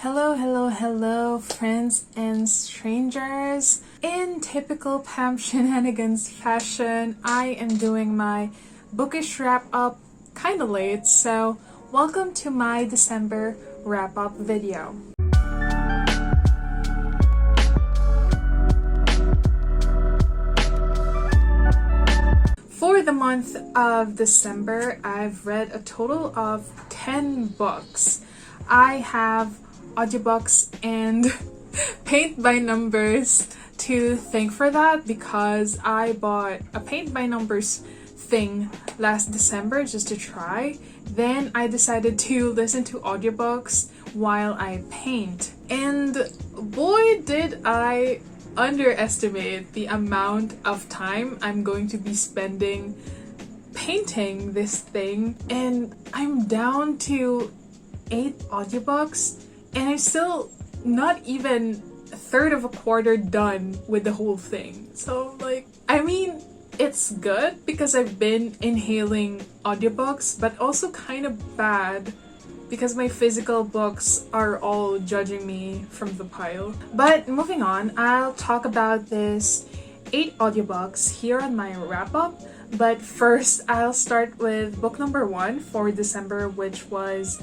Hello, friends and strangers. In typical Pam Shenanigans fashion, I am doing my bookish wrap-up kinda late, so welcome to my December wrap-up video. For the month of December, I've read a total of 10 books. I have audiobooks and paint by numbers to thank for that because I bought a paint by numbers thing last December just to try. Then I decided to listen to audiobooks while I paint. And boy did I underestimate the amount of time I'm going to be spending painting this thing. And I'm down to 8 audiobooks and I'm still not even a third of a quarter done with the whole thing. So it's good because I've been inhaling audiobooks, but also kind of bad because my physical books are all judging me from the pile. But moving on, I'll talk about this 8 audiobooks here on my wrap-up. But first, I'll start with book number 1 for December, which was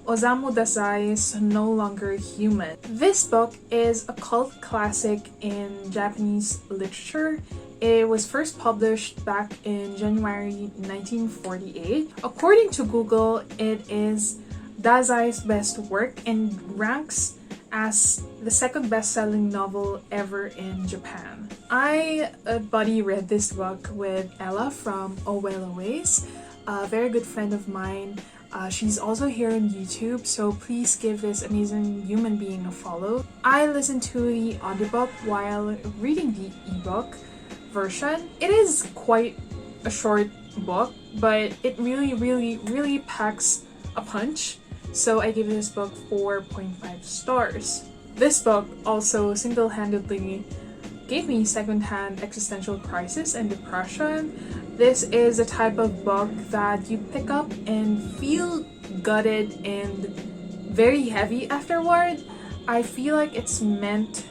Osamu Dazai's No Longer Human. This book is a cult classic in Japanese literature. It was first published back in January 1948. According to Google, it is Dazai's best work and ranks as the second best-selling novel ever in Japan. I buddy read this book with Ella from Oh Well Aways, a very good friend of mine. She's also here on YouTube, so please give this amazing human being a follow. I listened to the audiobook while reading the ebook version. It is quite a short book, but it really packs a punch. So I gave this book 4.5 stars. This book also single-handedly gave me secondhand existential crisis and depression. This is a type of book that you pick up and feel gutted and very heavy afterward. I feel like it's meant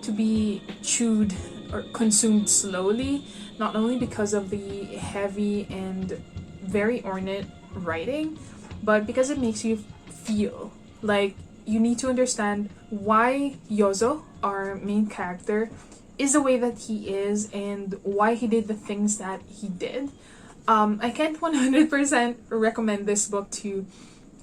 to be chewed or consumed slowly, not only because of the heavy and very ornate writing, but because it makes you feel like you need to understand why Yozo, our main character, is the way that he is and why he did the things that he did. I can't 100% recommend this book to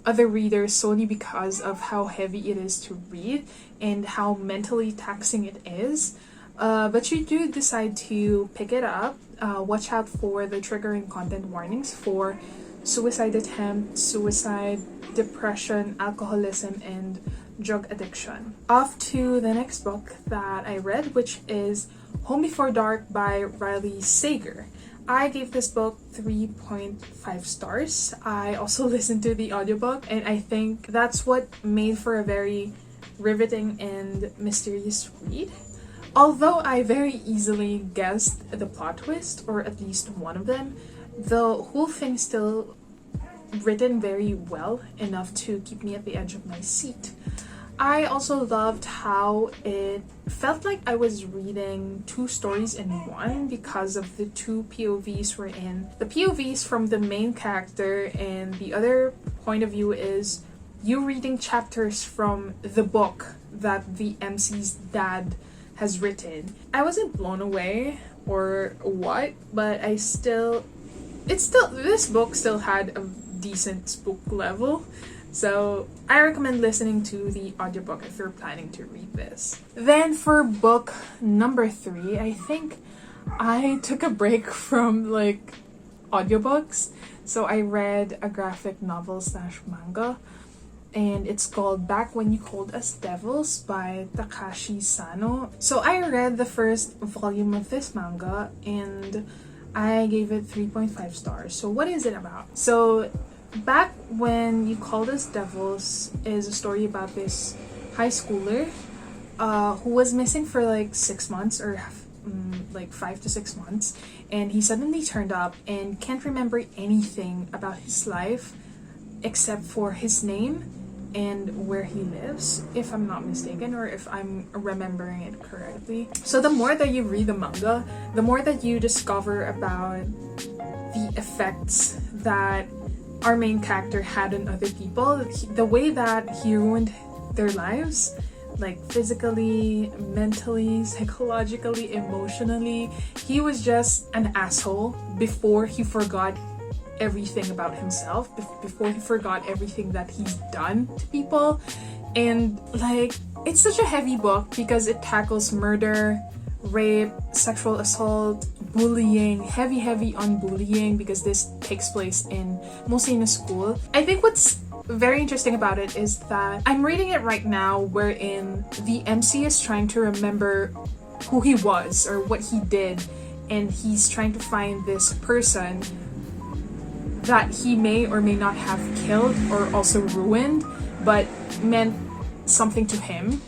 other readers solely because of how heavy it is to read and how mentally taxing it is. But you do decide to pick it up. Watch out for the triggering content warnings for suicide attempt, suicide, depression, alcoholism, and drug addiction. Off to the next book that I read, which is Home Before Dark by Riley Sager. I gave this book 3.5 stars. I also listened to the audiobook, and I think that's what made for a very riveting and mysterious read. Although I very easily guessed the plot twist, or at least one of them, the whole thing still written very well enough to keep me at the edge of my seat. I also loved how it felt like I was reading 2 stories in one because of the 2 POVs we're in. The POVs from the main character, and the other point of view is you reading chapters from the book that the MC's dad has written. I wasn't blown away or what, but this book still had a decent spook level, so I recommend listening to the audiobook if you're planning to read this. Then for book number 3, I think I took a break from audiobooks, so I read a graphic novel / manga, and it's called Back When You Called Us Devils by Takashi Sano. So I read the first volume of this manga and I gave it 3.5 stars. So what is it about? So Back When You Called Us Devils is a story about this high schooler who was missing for 6 months or 5 to 6 months, and he suddenly turned up and can't remember anything about his life except for his name and where he lives, if I'm not mistaken, or if I'm remembering it correctly. So the more that you read the manga, the more that you discover about the effects that our main character had on other people, the way that he ruined their lives, like physically, mentally, psychologically, emotionally. He was just an asshole before he forgot everything about himself, before he forgot everything that he's done to people. And like, it's such a heavy book because it tackles murder, rape, sexual assault, bullying, heavy on bullying, because this takes place mostly in a school. I think what's very interesting about it is that I'm reading it right now wherein the MC is trying to remember who he was or what he did, and he's trying to find this person that he may or may not have killed or also ruined, but meant something to him.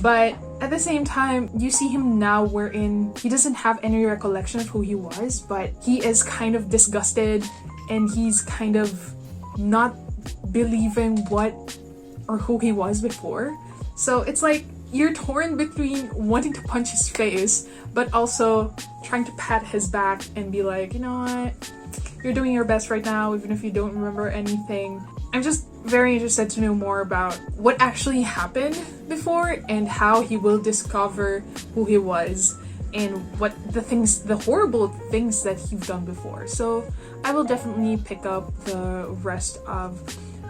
But at the same time, you see him now wherein he doesn't have any recollection of who he was, but he is kind of disgusted and he's kind of not believing what or who he was before. So it's like you're torn between wanting to punch his face, but also trying to pat his back and be like, you know what? You're doing your best right now, even if you don't remember anything. I'm just very interested to know more about what actually happened before and how he will discover who he was and what the horrible things that he's done before. So I will definitely pick up the rest of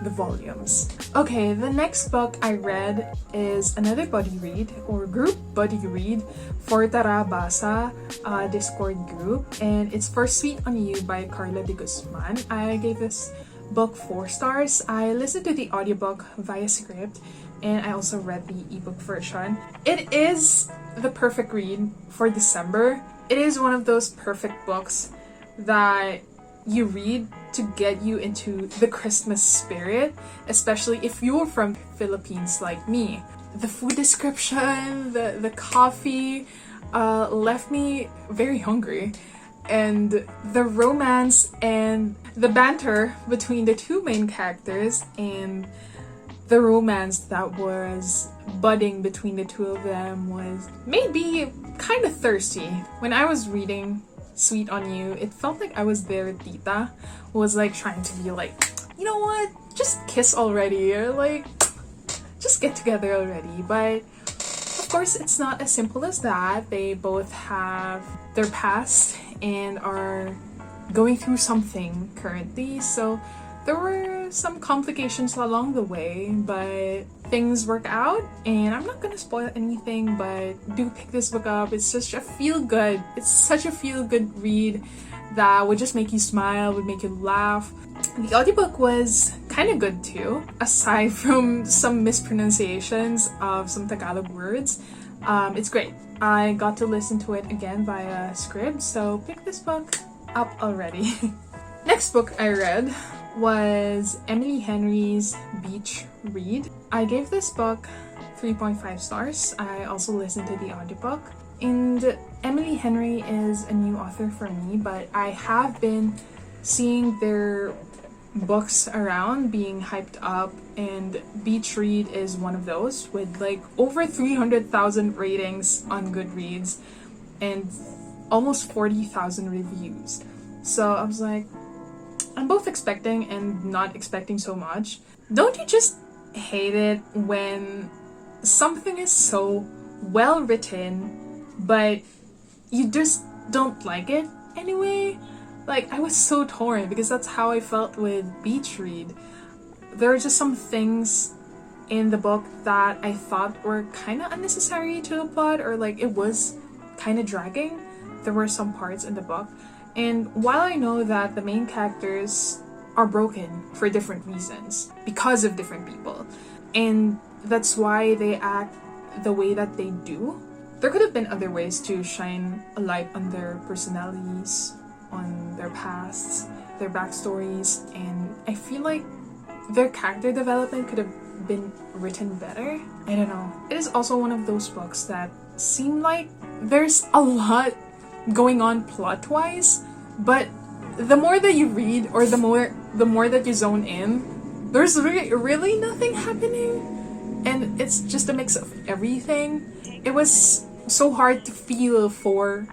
the volumes. Okay, the next book I read is another buddy read or group buddy read for Tara Basa Discord group, and it's for Sweet on You by Carla de Guzman. I gave this book 4 stars. I listened to the audiobook via script, and I also read the ebook version. It is the perfect read for December. It is one of those perfect books that you read to get you into the Christmas spirit, especially if you're from Philippines like me. The food description, the coffee left me very hungry, and the romance and the banter between the two main characters and the romance that was budding between the two of them was maybe kind of thirsty. When I was reading Sweet on You, it felt like I was there. Tita was like trying to be like, you know what, just kiss already, or like just get together already. But of course it's not as simple as that. They both have their past and are going through something currently, so there were some complications along the way, but things work out. And I'm not gonna spoil anything, but do pick this book up. It's such a feel-good, it's such a feel-good read that would just make you smile, would make you laugh. The audiobook was kind of good too, aside from some mispronunciations of some Tagalog words. It's great. I got to listen to it again via script, so pick this book up already. Next book I read was Emily Henry's Beach Read. I gave this book 3.5 stars. I also listened to the audiobook. And Emily Henry is a new author for me, but I have been seeing their books around being hyped up, and Beach Read is one of those with like over 300,000 ratings on Goodreads and almost 40,000 reviews. So I was like, I'm both expecting and not expecting so much. Don't you just hate it when something is so well written, but you just don't like it anyway? Like, I was so torn because that's how I felt with Beach Read. There are just some things in the book that I thought were kind of unnecessary to the plot, or like it was kind of dragging. There were some parts in the book. And while I know that the main characters are broken for different reasons, because of different people, and that's why they act the way that they do, there could have been other ways to shine a light on their personalities, on their pasts, their backstories, and I feel like their character development could have been written better. I don't know. It is also one of those books that seem like there's a lot going on plot-wise, but the more that you read, or the more that you zone in, there's really nothing happening, and it's just a mix of everything. It was so hard to feel for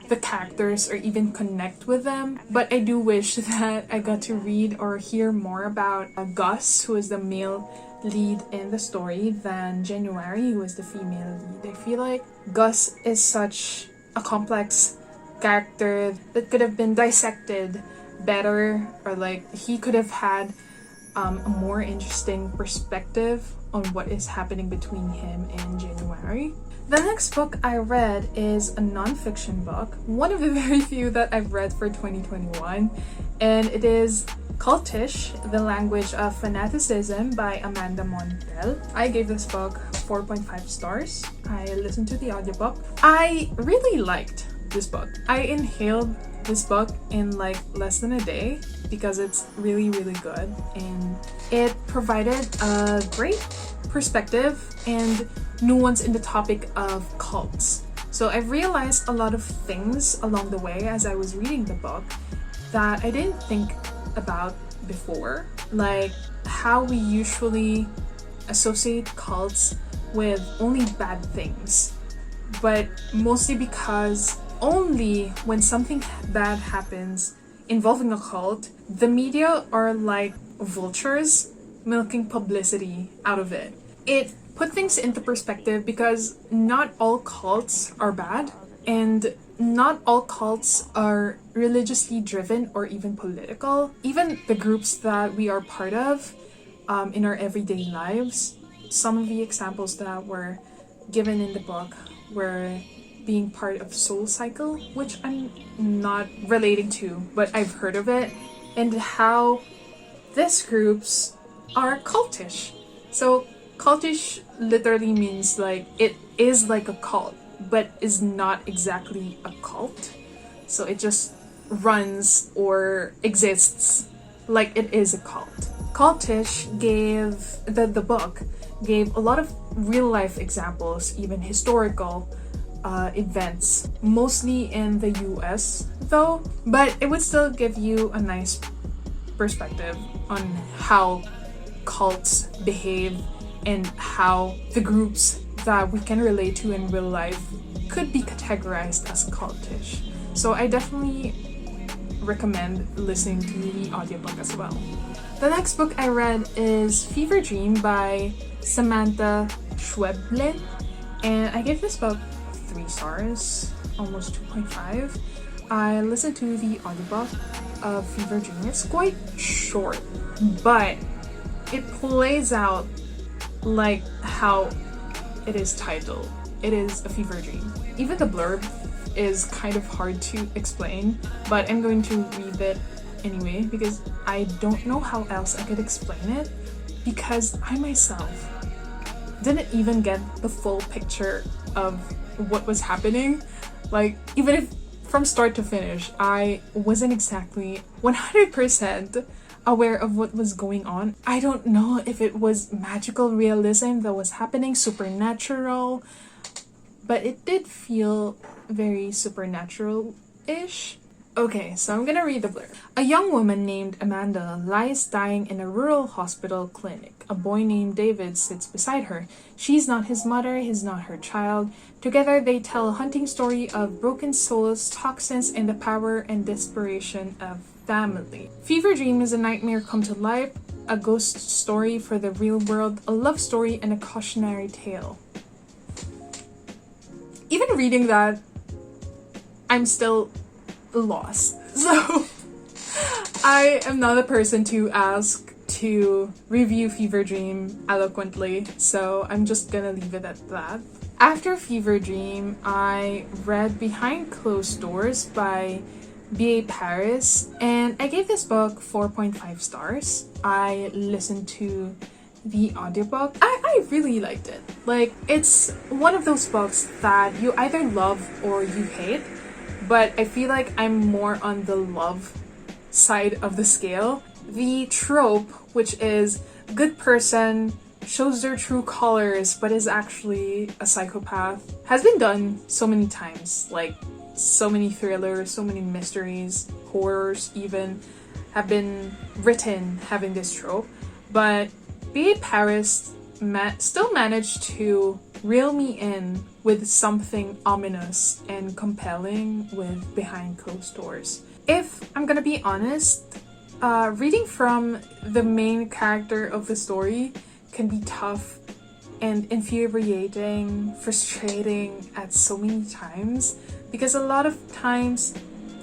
the characters or even connect with them, but I do wish that I got to read or hear more about Gus, who is the male lead in the story, than January, who is the female lead. I feel like Gus is such a complex character that could have been dissected better, or like he could have had a more interesting perspective on what is happening between him and January. The next book I read is a non-fiction book, one of the very few that I've read for 2021, and it is Cultish, The Language of Fanaticism by Montell. I gave this book 4.5 stars. I listened to the audiobook. I really liked this book. I inhaled this book in like less than a day because it's really good, and it provided a great perspective and nuance in the topic of cults. So I've realized a lot of things along the way as I was reading the book that I didn't think about before, like how we usually associate cults with only bad things, but mostly because only when something bad happens involving a cult, the media are like vultures milking publicity out of it. It put things into perspective because not all cults are bad, and not all cults are religiously driven or even political. Even the groups that we are part of in our everyday lives, some of the examples that were given in the book were being part of Soul Cycle, which I'm not relating to, but I've heard of it, and how these groups are cultish. So cultish literally means like it is like a cult, but is not exactly a cult. So it just runs or exists like it is a cult. Cultish gave, the book gave a lot of real life examples, even historical events, mostly in the US though, but it would still give you a nice perspective on how cults behave and how the groups that we can relate to in real life could be categorized as cultish. So I definitely recommend listening to the audiobook as well. The next book I read is Fever Dream by Samantha Schweblin, and I gave this book 3 stars, almost 2.5. I listened to the audiobook of Fever Dream. It's quite short, but it plays out like how it is titled. It is a fever dream. Even the blurb is kind of hard to explain, but I'm going to read it anyway because I don't know how else I could explain it, because I myself didn't even get the full picture of what was happening. Like, even if from start to finish I wasn't exactly 100% aware of what was going on. I don't know if it was magical realism that was happening, supernatural, but it did feel very supernatural-ish. Okay, so I'm gonna read the blurb. A young woman named Amanda lies dying in a rural hospital clinic. A boy named David sits beside her. She's not his mother, he's not her child. Together they tell a haunting story of broken souls, toxins, and the power and desperation of family. Fever Dream is a nightmare come to life, a ghost story for the real world, a love story, and a cautionary tale. Even reading that, I'm still lost. So I am not a person to ask to review Fever Dream eloquently, so I'm just gonna leave it at that. After Fever Dream, I read Behind Closed Doors by B.A. Paris, and I gave this book 4.5 stars. I listened to the audiobook. I really liked it. Like, it's one of those books that you either love or you hate, but I feel like I'm more on the love side of the scale. The trope, which is good person shows their true colors but is actually a psychopath, has been done so many times. Like, so many thrillers, so many mysteries, horrors even have been written having this trope. but B.A. Paris still managed to reel me in with something ominous and compelling with behind closed doors. If I'm gonna be honest, reading from the main character of the story can be tough and infuriating, frustrating at so many times, because a lot of times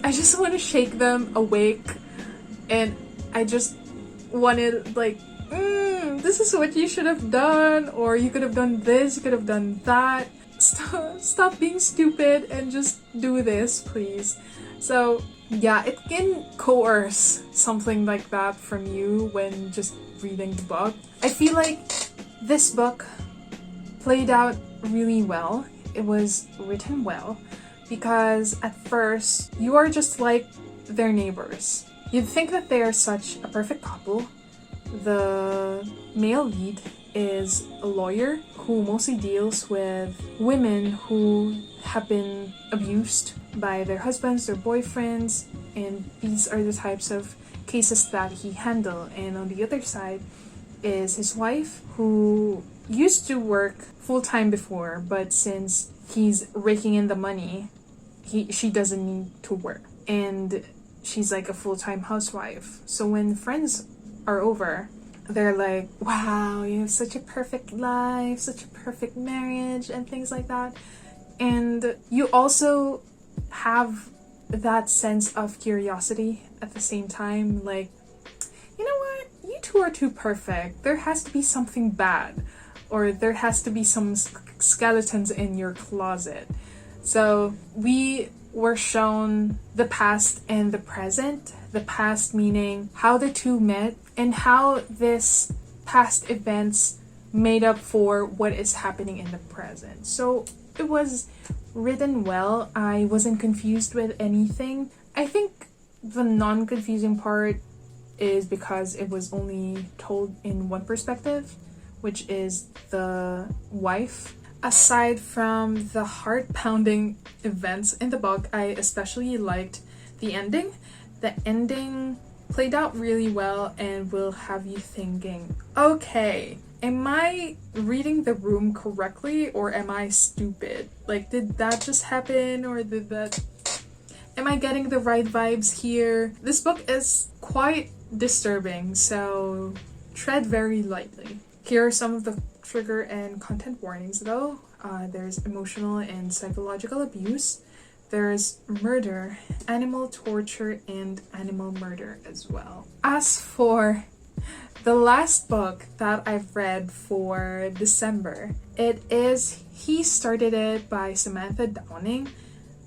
I just want to shake them awake and I just wanted like, this is what you should have done, or you could have done this, you could have done that. Stop being stupid and just do this, please. So yeah, it can coerce something like that from you when just reading the book. I feel like this book played out really well. It was written well because at first you are just like their neighbors. You'd think that they are such a perfect couple. The male lead is a lawyer who mostly deals with women who have been abused by their husbands, their boyfriends, and these are the types of cases that he handles. And on the other side is his wife, who used to work full-time before, but since he's raking in the money, she doesn't need to work. And she's like a full-time housewife. So when friends are over, they're like, wow, you have such a perfect life, such a perfect marriage, and things like that. And you also have that sense of curiosity at the same time, like, you know what, you two are too perfect. There has to be something bad, or there has to be some skeletons in your closet. So we were shown the past and the present. The past meaning how the two met and how this past events made up for what is happening in the present. So it was written well. I wasn't confused with anything. I think the non-confusing part is because it was only told in one perspective, which is the wife. Aside from the heart-pounding events in the book, I especially liked the ending. The ending played out really well and will have you thinking, okay, am I reading the room correctly or am I stupid? Like, did that just happen, or am I getting the right vibes here? This book is quite disturbing, so tread very lightly. Here are some of the trigger and content warnings though. There's emotional and psychological abuse. There's murder, animal torture, and animal murder as well. As for the last book that I've read for December, it is He Started It by Samantha Downing.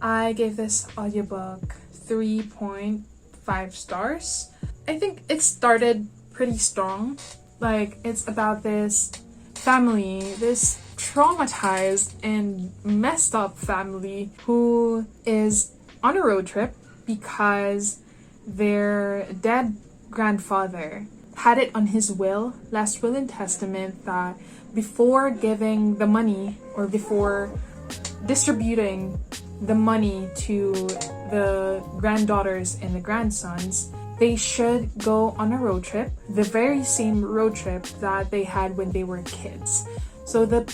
I gave this audiobook 3.5 stars. I think it started pretty strong. Like, it's about this family, this traumatized and messed up family who is on a road trip because their dead grandfather had it on his last will and testament, that before giving the money or before distributing the money to the granddaughters and the grandsons, they should go on a road trip, the very same road trip that they had when they were kids. So the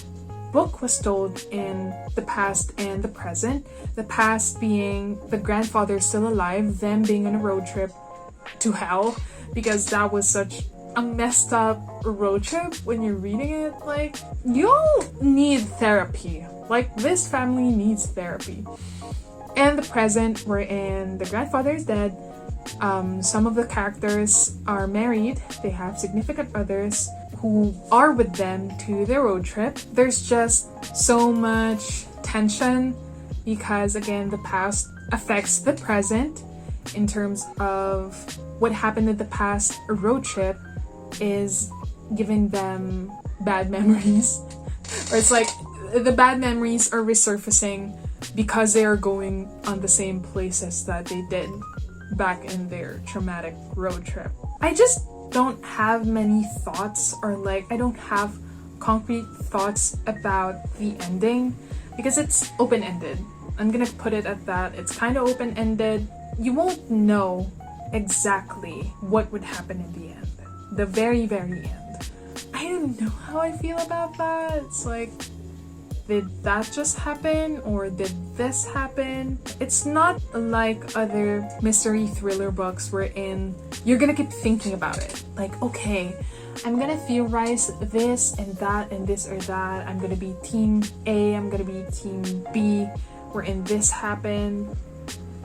book was told in the past and the present. The past being the grandfather still alive, them being on a road trip to hell, because that was such a messed up road trip when you're reading it. Like, you'll need therapy. Like, this family needs therapy. And the present, wherein the grandfather is dead. Some of the characters are married, they have significant others who are with them to their road trip. There's just so much tension because, again, the past affects the present in terms of what happened in the past road trip is giving them bad memories. Or it's like the bad memories are resurfacing because they are going on the same places that they did back in their traumatic road trip. I just don't have many thoughts, or like, I don't have concrete thoughts about the ending because it's open-ended. I'm gonna put it at that. It's kind of open-ended. You won't know exactly what would happen in the end, the very, very end. I don't know how I feel about that. It's like, did that just happen or did this happen? It's not like other mystery thriller books wherein you're gonna keep thinking about it. Like, okay, I'm gonna theorize this and that and this or that. I'm gonna be team A, I'm gonna be team B, wherein this happened.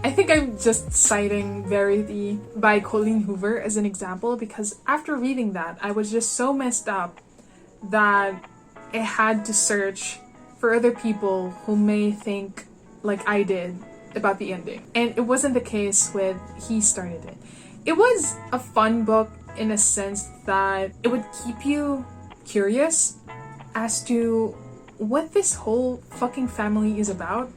I think I'm just citing Verity by Colleen Hoover as an example because after reading that, I was just so messed up that I had to search for other people who may think like I did about the ending. And it wasn't the case with He Started It. It was a fun book in a sense that it would keep you curious as to what this whole fucking family is about.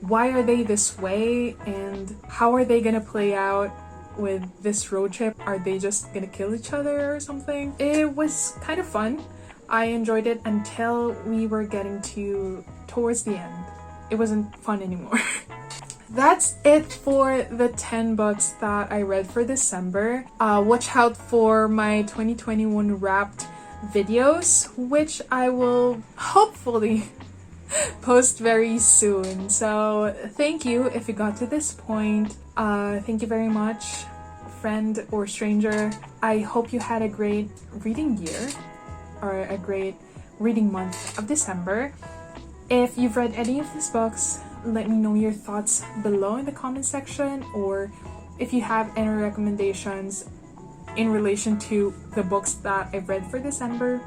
Why are they this way and how are they gonna play out with this road trip? Are they just gonna kill each other or something? It was kind of fun. I enjoyed it until we were getting towards the end. It wasn't fun anymore. That's it for the 10 books that I read for December. Watch out for my 2021 wrapped videos, which I will hopefully post very soon. So thank you if you got to this point. Thank you very much, friend or stranger. I hope you had a great reading year or a great reading month of December. If you've read any of these books, let me know your thoughts below in the comment section, or if you have any recommendations in relation to the books that I've read for December,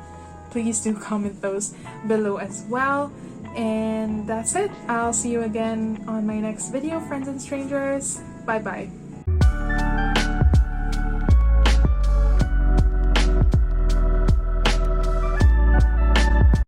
please do comment those below as well. And that's it. I'll see you again on my next video, friends and strangers. Bye bye.